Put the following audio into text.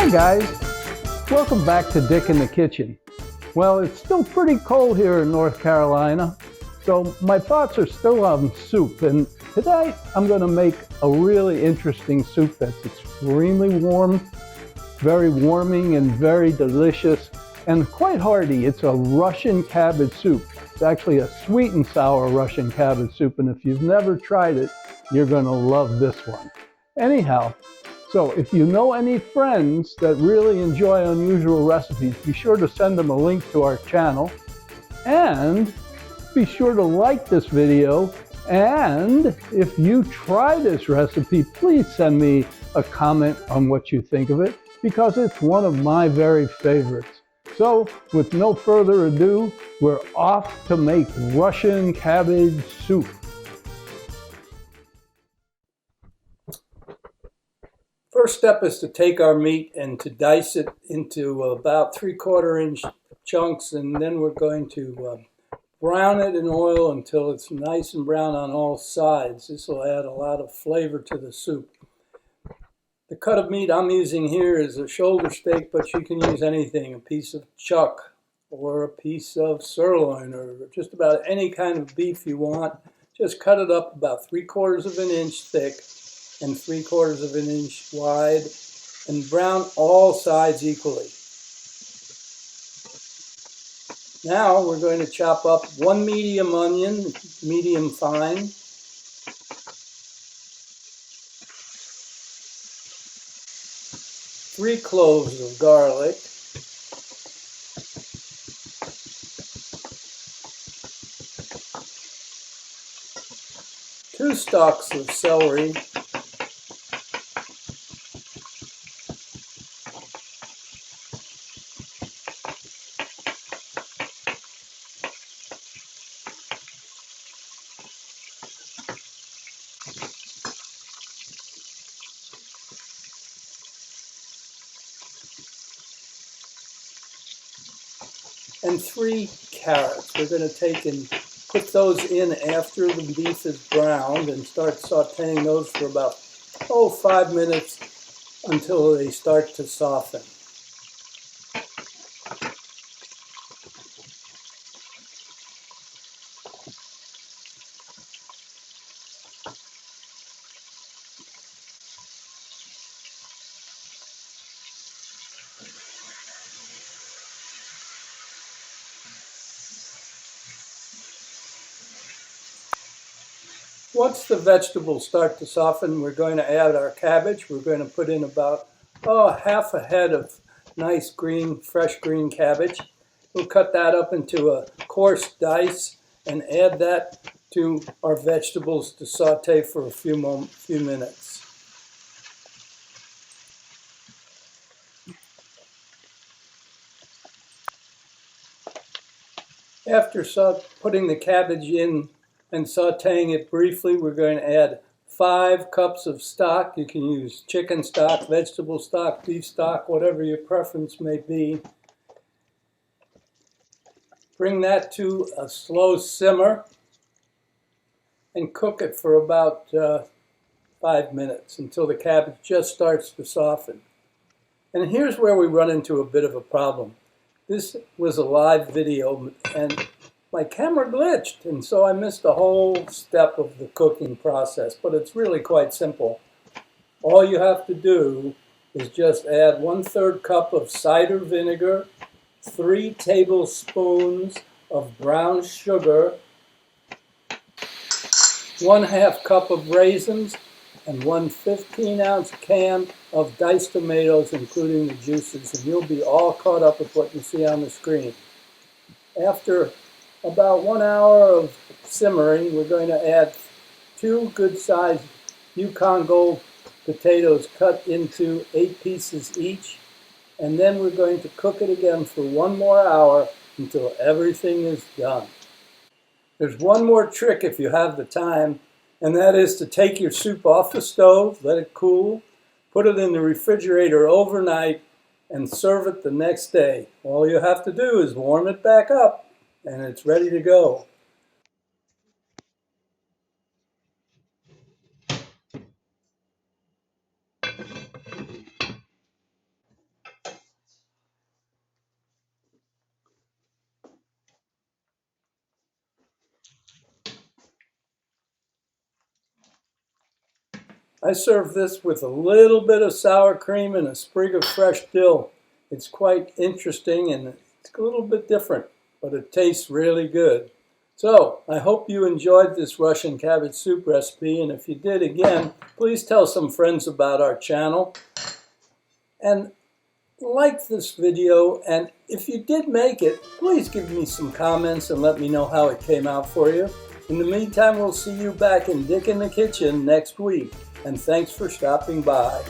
Hi guys, welcome back to Dick in the Kitchen. Well, it's still pretty cold here in North Carolina, so my thoughts are still on soup, and today I'm going to make a really interesting soup that's extremely warm, very warming and very delicious, and quite hearty. It's a Russian cabbage soup. It's actually a sweet and sour Russian cabbage soup, and if you've never tried it, you're going to love this one. Anyhow, so if you know any friends that really enjoy unusual recipes, be sure to send them a link to our channel, and be sure to like this video, and if you try this recipe, please send me a comment on what you think of it, because it's one of my very favorites. So with no further ado, we're off to make Russian cabbage soup. First step is to take our meat and to dice it into about 3/4 inch chunks, and then we're going to brown it in oil until it's nice and brown on all sides. This will add a lot of flavor to the soup. The cut of meat I'm using here is a shoulder steak, but you can use anything, a piece of chuck or a piece of sirloin or just about any kind of beef you want. Just cut it up about 3/4 of an inch thick and 3/4 of an inch wide, and brown all sides equally. Now we're going to chop up 1 medium onion, medium fine, 3 cloves of garlic, 2 stalks of celery, and 3 carrots. We're going to take and put those in after the beef is browned and start sauteing those for about 5 minutes until they start to soften. Once the vegetables start to soften, we're going to add our cabbage. We're going to put in about half a head of nice green, fresh green cabbage. We'll cut that up into a coarse dice and add that to our vegetables to saute for a few minutes. After putting the cabbage in and sauteing it briefly, we're going to add 5 cups of stock. You can use chicken stock, vegetable stock, beef stock, whatever your preference may be. Bring that to a slow simmer and cook it for about 5 minutes until the cabbage just starts to soften. And here's where we run into a bit of a problem. This was a live video and my camera glitched, and so I missed a whole step of the cooking process, but it's really quite simple. All you have to do is just add 1/3 cup of cider vinegar, 3 tablespoons of brown sugar, 1/2 cup of raisins, and 1 15-ounce can of diced tomatoes, including the juices, and you'll be all caught up with what you see on the screen. After about 1 hour of simmering, we're going to add 2 good-sized Yukon Gold potatoes cut into 8 pieces each, and then we're going to cook it again for 1 more hour until everything is done. There's one more trick if you have the time, and that is to take your soup off the stove, let it cool, put it in the refrigerator overnight, and serve it the next day. All you have to do is warm it back up, and it's ready to go. I serve this with a little bit of sour cream and a sprig of fresh dill. It's quite interesting and it's a little bit different, but it tastes really good. So, I hope you enjoyed this Russian cabbage soup recipe, and if you did, again, please tell some friends about our channel. And like this video, and if you did make it, please give me some comments and let me know how it came out for you. In the meantime, we'll see you back in Dick in the Kitchen next week, and thanks for stopping by.